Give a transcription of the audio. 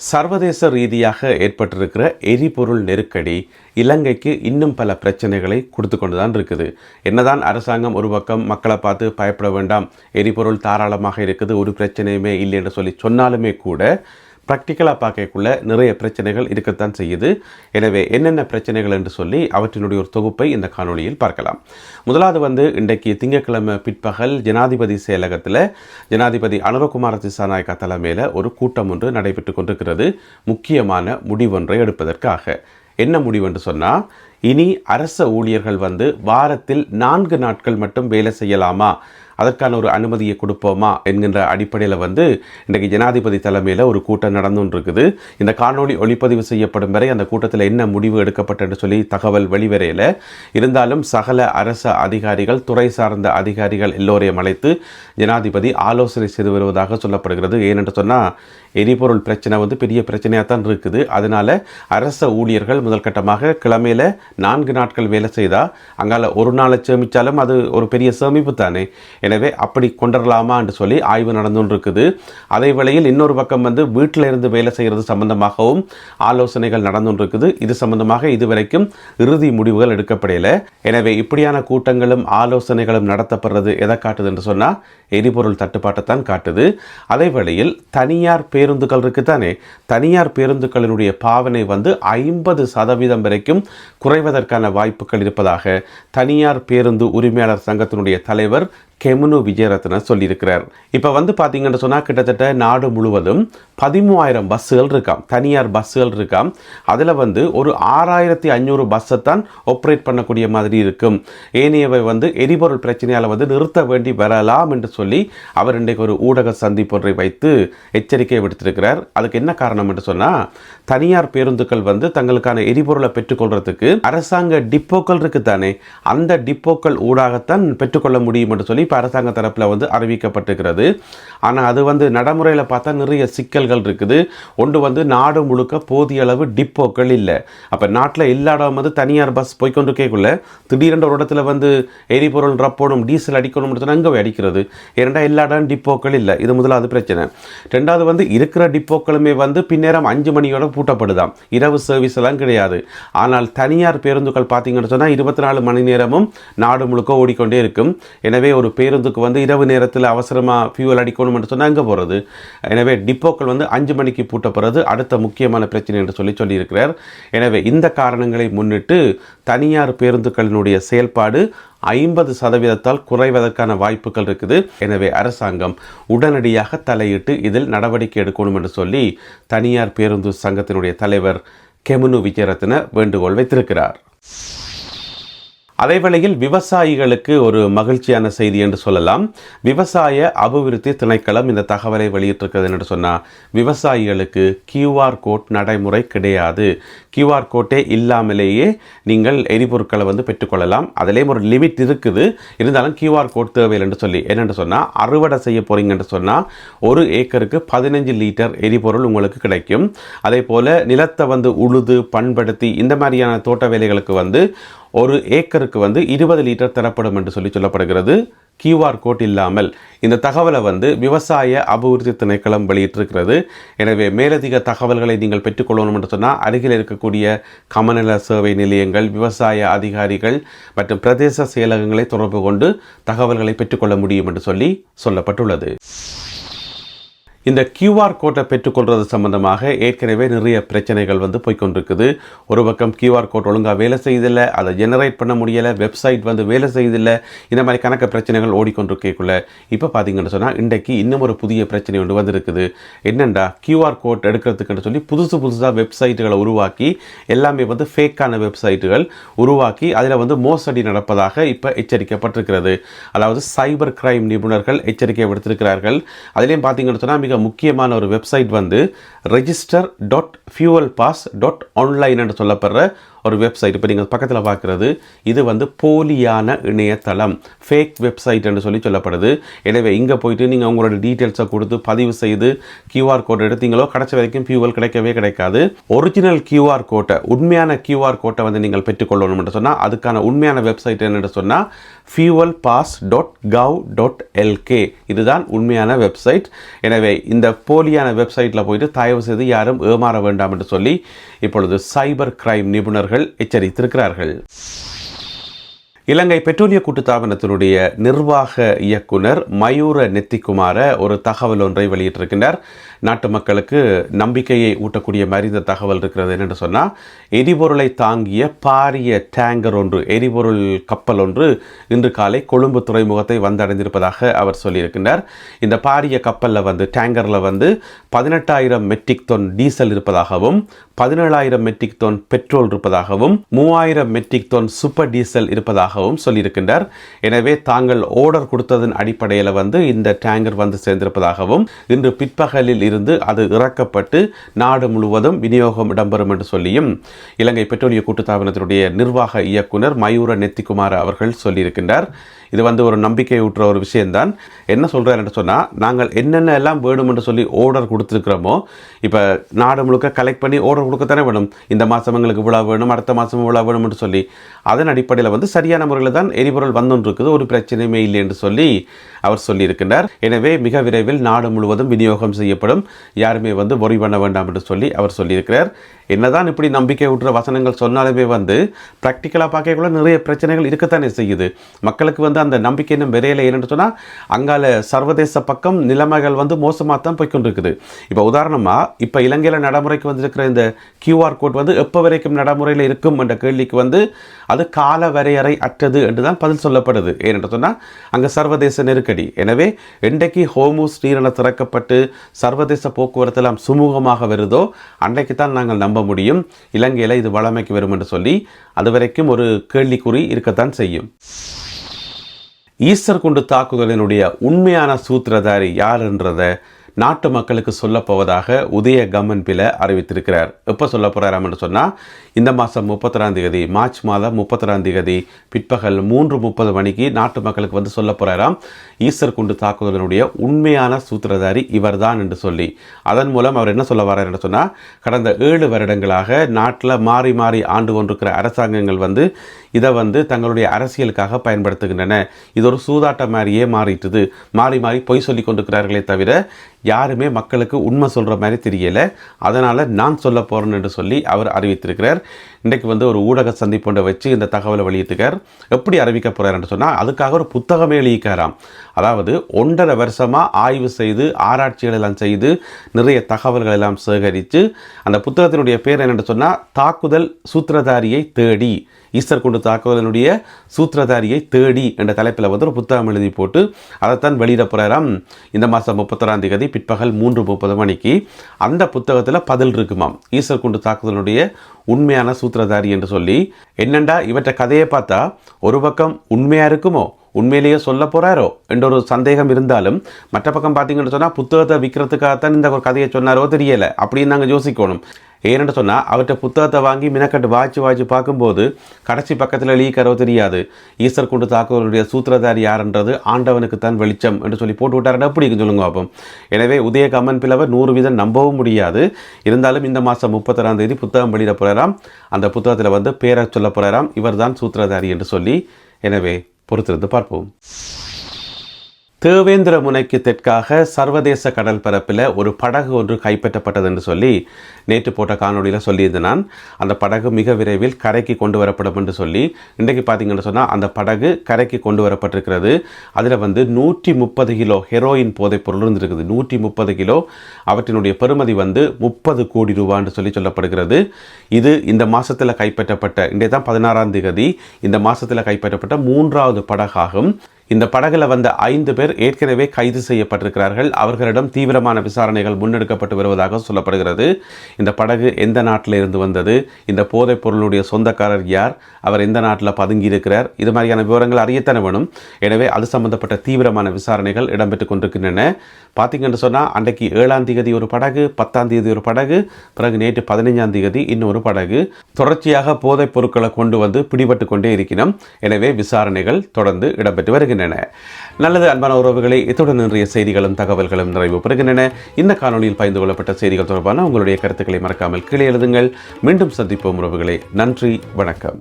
சர்வதேச ரீதியாக ஏற்பட்டிருக்கிற எரிபொருள் நெருக்கடி இலங்கைக்கு இன்னும் பல பிரச்சனைகளை கொடுத்து கொண்டு தான் இருக்குது. என்னதான் அரசாங்கம் ஒரு பக்கம் மக்களை பார்த்து பயப்பட வேண்டாம், எரிபொருள் தாராளமாக இருக்குது, ஒரு பிரச்சனையுமே இல்லை என்று சொல்லி சொன்னாலுமே கூட ப்ராக்டிக்கலாக பார்க்கக்குள்ள நிறைய பிரச்சனைகள் இருக்கத்தான் செய்யுது. எனவே என்னென்ன பிரச்சனைகள் என்று சொல்லி அவற்றினுடைய ஒரு தொகுப்பை இந்த காணொளியில் பார்க்கலாம். முதலாவது இன்றைக்கு திங்கட்கிழமை பிற்பகல் ஜனாதிபதி செயலகத்தில் ஜனாதிபதி அனுரகுமார திசாநாயக்கா தலைமையில் ஒரு கூட்டம் ஒன்று நடைபெற்று கொண்டிருக்கிறது. முக்கியமான முடிவொன்றை எடுப்பதற்காக. என்ன முடிவென்று சொன்னால், இனி அரச ஊழியர்கள் வாரத்தில் 4 நாட்கள் மட்டும் வேலை செய்யலாமா, அதற்கான ஒரு அனுமதியை கொடுப்போமா என்கின்ற அடிப்படையில் இன்றைக்கு ஜனாதிபதி தலைமையில் ஒரு கூட்டம் நடந்துருக்குது. இந்த காணொளி ஒளிப்பதிவு செய்யப்படும் வரை அந்த கூட்டத்தில் என்ன முடிவு எடுக்கப்பட்டு சொல்லி தகவல் வெளிவரையில் இருந்தாலும் சகல அரச அதிகாரிகள், துறை சார்ந்த அதிகாரிகள் எல்லோரையும் அழைத்து ஜனாதிபதி ஆலோசனை செய்து வருவதாக சொல்லப்படுகிறது. ஏனென்று சொன்னால் எரிபொருள் பிரச்சனை பெரிய பிரச்சனையாக தான் இருக்குது. அதனால் அரச ஊழியர்கள் முதல் கட்டமாக கிழமையில் 4 நாட்கள் வேலை செய்தால் அங்கால ஒரு நாளை சேமித்தாலும் அது ஒரு பெரிய சேமிப்பு தானே. எனவே அப்படி கொண்டுடலாமா என்று சொல்லி ஆய்வு நடந்துன்னு இருக்குது. அதே வேளையில் இன்னொரு பக்கம் வீட்டில் இருந்து வேலை செய்கிறது சம்பந்தமாகவும் ஆலோசனைகள் நடந்துன்னு இருக்குது. இது சம்பந்தமாக இதுவரைக்கும் இறுதி முடிவுகள் எடுக்கப்படையில. எனவே இப்படியான கூட்டங்களும் ஆலோசனைகளும் நடத்தப்படுறது எதை காட்டுது என்று சொன்னால் எரிபொருள் தட்டுப்பாட்டை தான் காட்டுது. அதே வேளையில் தனியார் பேருந்துகள் இருக்குதானே, தனியார் பேருந்துகளினுடைய பாவனை 50% வரைக்கும் குறைவதற்கான வாய்ப்புகள் இருப்பதாக தனியார் பேருந்து உரிமையாளர் சங்கத்தினுடைய தலைவர் கெமுனு விஜயரத்ன சொல்லியிருக்கிறார். இப்போ பார்த்தீங்கன்னு சொன்னால் கிட்டத்தட்ட நாடு முழுவதும் 13,000 பஸ்ஸுகள் இருக்காம், தனியார் பஸ்ஸுகள் இருக்காம். அதில் ஒரு 6,500 பஸ்ஸை தான் ஆப்ரேட் பண்ணக்கூடிய மாதிரி இருக்கும். ஏனையவை எரிபொருள் பிரச்சனையால் நிறுத்த வேண்டி வரலாம் என்று சொல்லி அவர் இன்றைக்கு ஒரு ஊடக சந்திப்பொன்றை வைத்து எச்சரிக்கை விடுத்திருக்கிறார். அதுக்கு என்ன காரணம் என்று சொன்னால், தனியார் பேருந்துகள் தங்களுக்கான எரிபொருளை பெற்றுக்கொள்றதுக்கு அரசாங்க டிப்போக்கள் இருக்குதானே, அந்த டிப்போக்கள் ஊடாகத்தான் பெற்றுக்கொள்ள முடியும் என்று சொல்லி இப்போ அரசாங்க தரப்பில் அறிவிக்கப்பட்டிருக்கிறது. ஆனால் அது நடைமுறையில் பார்த்தா நிறைய சிக்கல்கள் இருக்குது. ஒன்று நாடு முழுக்க போதிய அளவு டிப்போக்கள் இல்லை. அப்போ நாட்டில் எல்லா இடம் தனியார் பஸ் போய்கொண்டு கேட்கல திடீரென்று ஒரு இடத்துல எரிபொருள் ரப்போணும், டீசல் அடிக்கணும் அங்கே அடிக்கிறது. ஏனெண்டா எல்லா இடம் டிப்போக்கள் இல்லை. இது முதலாவது பிரச்சனை. ரெண்டாவது இருக்கிற டிப்போக்களுமே பின்னேரம் 5 மணியோட பூட்டப்படுதாம், இரவு சர்வீஸ் எல்லாம் கிடையாது. ஆனால் தனியார் பேருந்துகள் பார்த்தீங்கன்னு சொன்னால் 24 மணி நேரமும் நாடு முழுக்க ஓடிக்கொண்டே இருக்கும். எனவே ஒரு பேருந்துக்கு இரவு நேரத்தில் அவசரமாக ஃபியூவல் அடிக்கணும் என்று சொன்னால் அங்கே போகிறது. எனவே டிப்போக்கள் 5 மணிக்கு பூட்டப்படுறது அடுத்த முக்கியமான பிரச்சனை என்று சொல்லியிருக்கிறார். எனவே இந்த காரணங்களை முன்னிட்டு தனியார் பேருந்துகளினுடைய செயல்பாடு 50% குறைவதற்கான வாய்ப்புகள் இருக்குது. எனவே அரசாங்கம் உடனடியாக தலையிட்டு இதில் நடவடிக்கை எடுக்கணும் என்று சொல்லி தனியார் பேருந்து சங்கத்தினுடைய தலைவர் கெமுனு விஜயரத்ன வேண்டுகோள் வைத்திருக்கிறார். அதேவேளையில் விவசாயிகளுக்கு ஒரு மகிழ்ச்சியான செய்தி என்று சொல்லலாம். விவசாய அபிவிருத்தி திணைக்களம் இந்த தகவலை வெளியிட்டிருக்கிறது என்று சொன்னால், விவசாயிகளுக்கு QR கோட் நடைமுறை கிடையாது. QR கோட்டே இல்லாமலேயே நீங்கள் எரிபொருட்களை பெற்றுக்கொள்ளலாம். அதிலேயும் ஒரு லிமிட் இருக்குது. இருந்தாலும் QR கோட் தேவையில்லை என்று சொல்லி, என்னென்று சொன்னால் அறுவடை செய்ய போகிறீங்க என்று சொன்னால் 1 ஏக்கருக்கு 15 லிட்டர் எரிபொருள் உங்களுக்கு கிடைக்கும். அதே போல் நிலத்தை உழுது பண்படுத்தி இந்த மாதிரியான தோட்ட வேலைகளுக்கு 1 ஏக்கருக்கு 20 லிட்டர் தரப்படும் என்று சொல்லப்படுகிறது. QR கோட் இல்லாமல் இந்த தகவலை விவசாய அபிவிருத்தி திணைக்களம் வெளியிட்டிருக்கிறது. எனவே மேலதிக தகவல்களை நீங்கள் பெற்றுக்கொள்ளணும் என்று சொன்னால் அருகில் இருக்கக்கூடிய கமநல சேவை நிலையங்கள், விவசாய அதிகாரிகள் மற்றும் பிரதேச செயலகங்களை தொடர்பு கொண்டு தகவல்களை பெற்றுக்கொள்ள முடியும் என்று சொல்லப்பட்டுள்ளது. இந்த QR கோட்டை பெற்றுக்கொள்வது சம்பந்தமாக ஏற்கனவே நிறைய பிரச்சனைகள் போய்கொண்டிருக்குது. ஒரு பக்கம் QR கோட் ஒழுங்காக வேலை செய்தில்லை, அதை ஜெனரேட் பண்ண முடியலை, வெப்சைட் வேலை செய்தில்லை, இந்த மாதிரி கணக்கு பிரச்சனைகள் ஓடிக்கொண்டிருக்கக்குள்ள இப்போ பார்த்தீங்கன்னு சொன்னால் இன்றைக்கு இன்னும் ஒரு புதிய பிரச்சனை ஒன்று வந்திருக்குது. என்னென்னா QR கோட் எடுக்கிறதுக்குன்னு சொல்லி புதுசாக வெப்சைட்டுகளை உருவாக்கி எல்லாமே ஃபேக்கான வெப்சைட்டுகள் உருவாக்கி அதில் மோசடி நடப்பதாக இப்போ எச்சரிக்கப்பட்டிருக்கிறது. அதாவது சைபர் கிரைம் நிபுணர்கள் எச்சரிக்கை விடுத்திருக்கிறார்கள். அதிலையும் பார்த்தீங்கன்னு சொன்னால் மிக முக்கியமான ஒரு வெப்சைட் register.fuelpass.online என்று சொல்லப்படுற ஒரு வெப்சைட். இப்போ நீங்கள் பக்கத்தில் பார்க்குறது இது வந்து போலியான இணையதளம், ஃபேக் வெப்சைட் என்று சொல்லப்படுது. எனவே இங்கே போயிட்டு நீங்கள் உங்களோட டீட்டெயில்ஸை கொடுத்து பதிவு செய்து QR கோட் எடுத்தீங்களோ கடைசி வரைக்கும் ஃபியூவல் கிடைக்கவே கிடைக்காது. ஒரிஜினல் QR கோட்டை, உண்மையான QR கோட்டை வந்து நீங்கள் பெற்றுக்கொள்ளணும் என்று சொன்னால் அதுக்கான உண்மையான வெப்சைட் என்னென்னு சொன்னால் fuelpass.gov.lk இதுதான் உண்மையான வெப்சைட். எனவே இந்த போலியான வெப்சைட்டில் போயிட்டு தயவு செய்து யாரும் ஏமாற வேண்டாம் என்று சொல்லி இப்பொழுது சைபர் கிரைம் நிபுணர்கள் எச்சரித்திருக்கிறார்கள். இலங்கை பெட்ரோலிய கூட்டுத்தாபனத்தினுடைய நிர்வாக இயக்குனர் மயூர நெத்திக்குமார ஒரு தகவல் ஒன்றை வெளியிட்டிருக்கின்றார். நாட்டு மக்களுக்கு நம்பிக்கையை ஊட்டக்கூடிய மாதிரி இந்த தகவல் இருக்கிறது. என்னென்னு சொன்னால், எரிபொருளை தாங்கிய பாரிய டேங்கர் ஒன்று, எரிபொருள் கப்பல் ஒன்று இன்று காலை கொழும்பு துறைமுகத்தை வந்தடைந்திருப்பதாக அவர் சொல்லியிருக்கின்றார். இந்த பாரிய கப்பலில் வந்து டேங்கரில் வந்து 18,000 மெட்ரிக் டன் டீசல் இருப்பதாகவும் 17,000 மெட்ரிக் டன் பெட்ரோல் இருப்பதாகவும் 3,000 மெட்ரிக் டன் சூப்பர் டீசல் இருப்பதாகவும் சொல்லியிருக்கின்றார். எனவே தாங்கள் ஆர்டர் கொடுத்ததன் அடிப்படையில் வந்து இந்த டேங்கர் வந்து சேர்ந்திருப்பதாகவும் இன்று பிற்பகலில் இருந்து அது இறக்கப்பட்டு நாடு முழுவதும் விநியோகம் இடம்பெறும் என்று சொல்லியும் இலங்கை பெட்ரோலிய கூட்டுத்தாபனத்தினுடைய நிர்வாக இயக்குனர் மயூர நெத்திக்குமார அவர்கள் சொல்லியிருக்கின்றார். இது வந்து ஒரு நம்பிக்கை ஊற்ற ஒரு விஷயம்தான். என்ன சொல்கிறார் என்று சொன்னால், நாங்கள் என்னென்ன எல்லாம் வேணும் என்று சொல்லி ஆர்டர் கொடுத்துருக்கிறோமோ, இப்போ நாடு முழுக்க கலெக்ட் பண்ணி ஆர்டர் கொடுக்கத்தானே வேணும். இந்த மாதம் எங்களுக்கு இவ்வளோ வேணும், அடுத்த மாதம் இவ்வளோ வேணும் என்று சொல்லி அதன் அடிப்படையில் வந்து சரியான முறையில் தான் எரிபொருள் வந்துருக்குது, ஒரு பிரச்சனையுமே இல்லை என்று சொல்லி அவர் சொல்லியிருக்கின்றார். எனவே மிக விரைவில் நாடு முழுவதும் விநியோகம் செய்யப்படும், யாருமே வந்து worry பண்ண வேண்டாம் என்று சொல்லி அவர் சொல்லியிருக்கிறார். என்னதான் இப்படி நம்பிக்கை ஊற்ற வசனங்கள் சொன்னாலுமே வந்து ப்ராக்டிக்கலாக பார்க்கக்குள்ள நிறைய பிரச்சனைகள் இருக்கத்தானே செய்யுது. மக்களுக்கு வந்து அந்த நம்பிக்கை இன்னும் விரையில ஏன்னு சொன்னால் அங்கால சர்வதேச பக்கம் நிலைமைகள் வந்து மோசமாக தான் போய்கொண்டிருக்குது. இப்போ உதாரணமாக இப்போ இலங்கையில் நடைமுறைக்கு வந்திருக்கிற இந்த QR கோட் வந்து எப்போ வரைக்கும் நடைமுறையில் இருக்கும் என்ற கேள்விக்கு வந்து அது கால வரையறை அற்றது என்று தான் பதில் சொல்லப்படுது. ஏனென்று சொன்னால் அங்கே சர்வதேச நெருக்கடி. எனவே இன்றைக்கு ஹோர்முஸ் நீரிணை திறக்கப்பட்டு சர்வதேச போக்குவரத்து எல்லாம் சுமூகமாக வருதோ அன்றைக்கு தான் நாங்கள் நம்ப முடியும் இலங்கையில் இது வளமைக்கு வரும் என்று சொல்லி. அது வரைக்கும் ஒரு கேள்விக்குறி இருக்கத்தான் செய்யும். ஈஸ்டர் குண்டு தாக்குதலினுடைய உண்மையான சூத்திரதாரி யார் என்றதை நாட்டு மக்களுக்கு சொல்லப் போவதாக உதய கம்மன்பில அறிவித்திருக்கிறார். எப்போ சொல்ல போகிறாராம் என்று சொன்னால், இந்த மாதம் 31 மார்ச் மாதம் 31 பிற்பகல் 3:30 மணிக்கு நாட்டு மக்களுக்கு வந்து சொல்ல போகிறாராம் ஈஸ்டர் குண்டு தாக்குதலினுடைய உண்மையான சூத்திரதாரி இவர்தான் என்று சொல்லி. அதன் மூலம் அவர் என்ன சொல்ல வர்றார் என்று சொன்னால், கடந்த 7 வருடங்களாக நாட்டில் மாறி மாறி ஆண்டு கொண்டிருக்கிற அரசாங்கங்கள் வந்து இதை வந்து தங்களுடைய அரசியலுக்காக பயன்படுத்துகின்றன. இது ஒரு சூதாட்ட மாதிரியே மாறிட்டுது. மாறி மாறி பொய் சொல்லி கொண்டிருக்கிறார்களே தவிர யாருமே மக்களுக்கு உண்மை சொல்கிற மாதிரி தெரியலை. அதனால் நான் சொல்ல போகிறேன் என்று சொல்லி அவர் அறிவித்திருக்கிறார். இன்றைக்கு வந்து ஒரு ஊடக சந்திப்பொன்றை வச்சு இந்த தகவலை வெளியிட்டுக்கார். எப்படி அறிவிக்க போகிறார் என்று சொன்னால், அதுக்காக ஒரு புத்தகமே எழுதிக்காராம். அதாவது 1.5 வருஷமாக ஆய்வு செய்து ஆராய்ச்சிகள் எல்லாம் செய்து நிறைய தகவல்கள் எல்லாம் சேகரித்து அந்த புத்தகத்தினுடைய பேர் என்னென்னு சொன்னால், தாக்குதல் சூத்திரதாரியை தேடி, ஈஸ்டர் குண்டு தாக்குதலினுடைய சூத்திரதாரியை தேடி என்ற தலைப்பில் வந்து ஒரு புத்தகம் எழுதி போட்டு அதைத்தான் வெளியிட போகிறாராம் இந்த மாதம் 31 பிற்பகல் 3:30 மணிக்கு. அந்த புத்தகத்தில் பதில் இருக்குமாம் ஈஸ்டர் குண்டு தாக்குதலினுடைய உண்மையான சூத்திரதாரி என்று சொல்லி. என்னண்டா இவற்றை கதையை பார்த்தா ஒரு பக்கம் உண்மையாக இருக்குமோ, உண்மையிலேயே சொல்ல போகிறாரோ என்ற ஒரு சந்தேகம் இருந்தாலும், மற்ற பக்கம் பார்த்தீங்கன்னு சொன்னால் புத்தகத்தை விற்கிறதுக்காகத்தான் இந்த ஒரு கதையை சொன்னாரோ தெரியலை அப்படின்னு நாங்கள் யோசிக்கணும். ஏன்னு சொன்னால் அவர்கிட்ட புத்தகத்தை வாங்கி மினக்கட்டு வாய்ச்சி பார்க்கும்போது கடைசி பக்கத்தில் எழுதிக்கிறோ தெரியாது. ஈஸ்டர் குண்டு தாக்குதலுடைய சூத்திரதாரி யாருன்றது ஆண்டவனுக்கு தான் வெளிச்சம் என்று சொல்லி போட்டு விட்டாருன்னா எப்படி சொல்லுங்க பார்ப்போம். எனவே உதய கம்மன் பிளவை 100% நம்பவும் முடியாது. இருந்தாலும் இந்த மாதம் 31 புத்தகம் வெளியிட போகிறாராம். அந்த புத்தகத்தில் வந்து பேரை சொல்ல போகிறாராம் இவர் தான் சூத்திரதாரி என்று சொல்லி. எனவே பொறுத்திருந்து பார்ப்போம். தேவேந்திர முனைக்கு தெற்காக சர்வதேச கடல் பரப்பில் ஒரு படகு ஒன்று கைப்பற்றப்பட்டது என்று சொல்லி நேற்று போட்ட காணொலியில் சொல்லியிருந்தேன் நான். அந்த படகு மிக விரைவில் கரைக்கு கொண்டு வரப்படும் என்று சொல்லி இன்றைக்கு பார்த்தீங்கன்னு சொன்னால் அந்த படகு கரைக்கு கொண்டு வரப்பட்டிருக்கிறது. அதில் வந்து 130 கிலோ ஹெரோயின் போதைப் பொருள் இருந்திருக்குது. 130 கிலோ. அவற்றினுடைய பெறுமதி வந்து 30 கோடி ரூபான்னு சொல்லி சொல்லப்படுகிறது. இது இந்த மாதத்தில் கைப்பற்றப்பட்ட, இன்றைய தான் 16 இந்த மாதத்தில் கைப்பற்றப்பட்ட 3வது படகாகும். இந்த படகுல வந்த 5 பேர் ஏற்கனவே கைது செய்யப்பட்டிருக்கிறார்கள். அவர்களிடம் தீவிரமான விசாரணைகள் முன்னெடுக்கப்பட்டு வருவதாக சொல்லப்படுகிறது. இந்த படகு எந்த நாட்டில் இருந்து வந்தது, இந்த போதைப் பொருளுடைய சொந்தக்காரர் யார், அவர் எந்த நாட்டில் பதுங்கி இருக்கிறார், இது மாதிரியான விவரங்கள் அறியத்தானே வேணும். எனவே அது சம்பந்தப்பட்ட தீவிரமான விசாரணைகள் இடம்பெற்றுக் கொண்டிருக்கின்றன. பார்த்தீங்கன்னு சொன்னால் அன்றைக்கு 7ஆம் தேதி ஒரு படகு, 10ஆம் தேதி ஒரு படகு, பிறகு நேற்று 15ஆம் தேதி இன்னொரு படகு, தொடர்ச்சியாக போதைப் பொருட்களை கொண்டு வந்து பிடிபட்டு கொண்டே இருக்கிறோம். எனவே விசாரணைகள் தொடர்ந்து இடம்பெற்று வருகின்றன. நல்லது அன்பான உறவுகளை, இத்துடன் இன்றைய செய்திகளும் தகவல்களும் நிறைவு பெறுகின்றன. இந்த காணொலியில் பகிர்ந்து கொள்ளப்பட்ட செய்திகள் தொடர்பான உங்களுடைய கருத்துக்களை மறக்காமல் கீழே எழுதுங்கள். மீண்டும் சந்திப்போம் உறவுகளை. நன்றி, வணக்கம்.